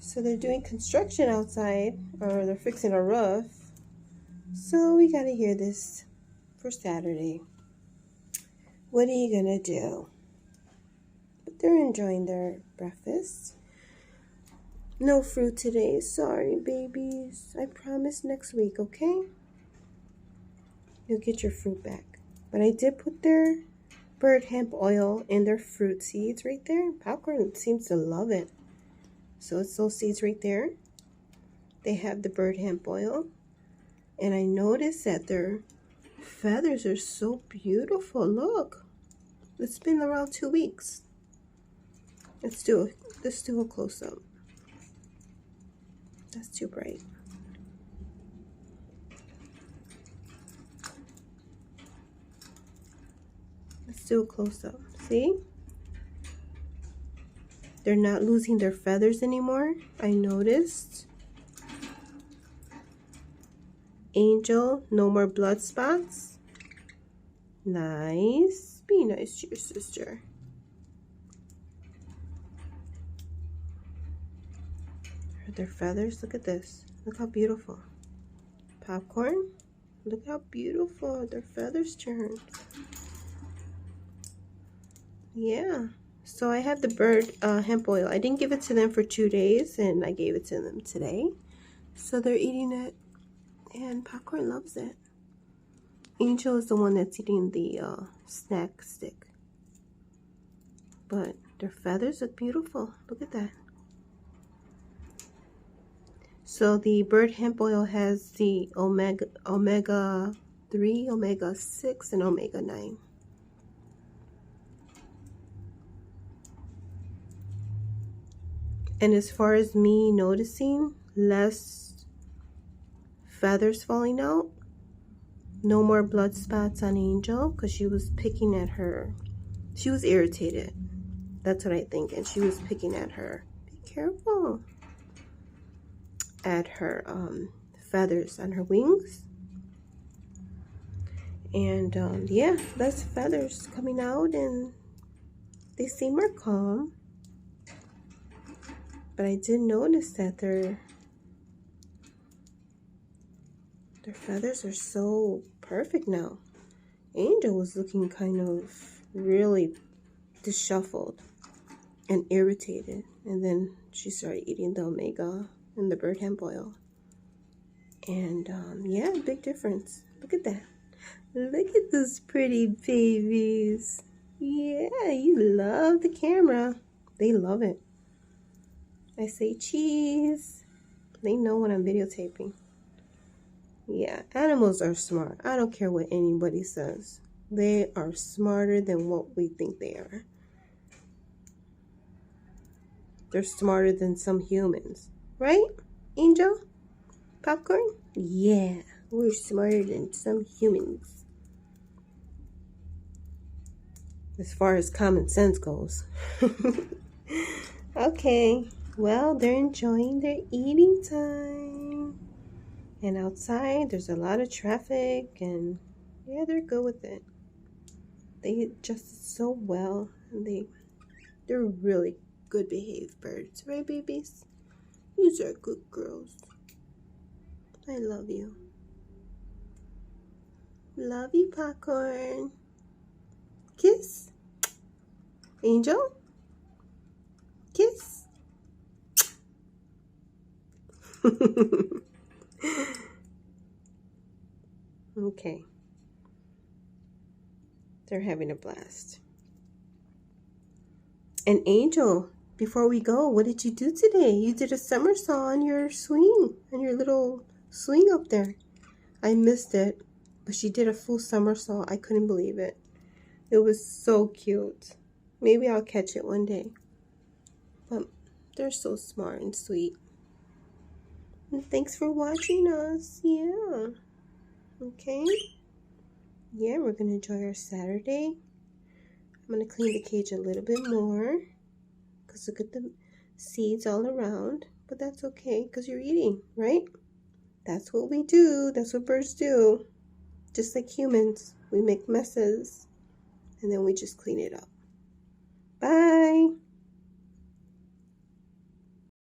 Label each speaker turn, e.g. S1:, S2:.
S1: So they're doing construction outside, or they're fixing a roof. So we gotta hear this for Saturday. What are you gonna do? But they're enjoying their breakfast. No fruit today. Sorry, babies. I promise next week, okay? You'll get your fruit back. But I did put their bird hemp oil in their fruit seeds right there. Popcorn seems to love it. So it's those seeds right there. They have the bird hemp oil. And I noticed that their feathers are so beautiful. Look. It's been around 2 weeks. Let's do a close-up. That's too bright. Let's do a close-up. See? They're not losing their feathers anymore, I noticed. Angel, no more blood spots. Nice. Be nice to your sister. Are their feathers? Look at this. Look how beautiful. Popcorn? Look how beautiful their feathers turned. Yeah. So I have the bird hemp oil. I didn't give it to them for 2 days, and I gave it to them today. So they're eating it, and Popcorn loves it. Angel is the one that's eating the snack stick. But their feathers look beautiful. Look at that. So the bird hemp oil has the omega 3, omega 6, and omega 9. And as far as me noticing less feathers falling out, no more blood spots on Angel, because she was picking at her. She was irritated. That's what I think. And she was picking at her. Be careful. At her feathers on her wings. And yeah, less feathers coming out, and they seem more calm. But I did notice that their feathers are so perfect now. Angel was looking kind of really disheveled and irritated. And then she started eating the omega and the bird hemp oil. And yeah, big difference. Look at that. Look at those pretty babies. Yeah, you love the camera. They love it. I say cheese. They know when I'm videotaping. Yeah, animals are smart. I don't care what anybody says. They are smarter than what we think they are. They're smarter than some humans. Right, Angel? Popcorn? Yeah, we're smarter than some humans. As far as common sense goes. Okay, well, they're enjoying their eating time. And outside, there's a lot of traffic, and yeah, they're good with it. They adjusted so well, and they're really good behaved birds, right, babies? These are good girls. I love you. Love you, Popcorn. Kiss. Angel? Kiss. Okay. They're having a blast. And Angel, before we go, what did you do today? You did a somersault on your swing, on your little swing up there. I missed it, but she did a full somersault. I couldn't believe it. It was so cute. Maybe I'll catch it one day. But they're so smart and sweet. And thanks for watching us. Yeah. Okay. Yeah, we're going to enjoy our Saturday. I'm going to clean the cage a little bit more. Because look at the seeds all around. But that's okay because you're eating, right? That's what we do. That's what birds do. Just like humans. We make messes. And then we just clean it up.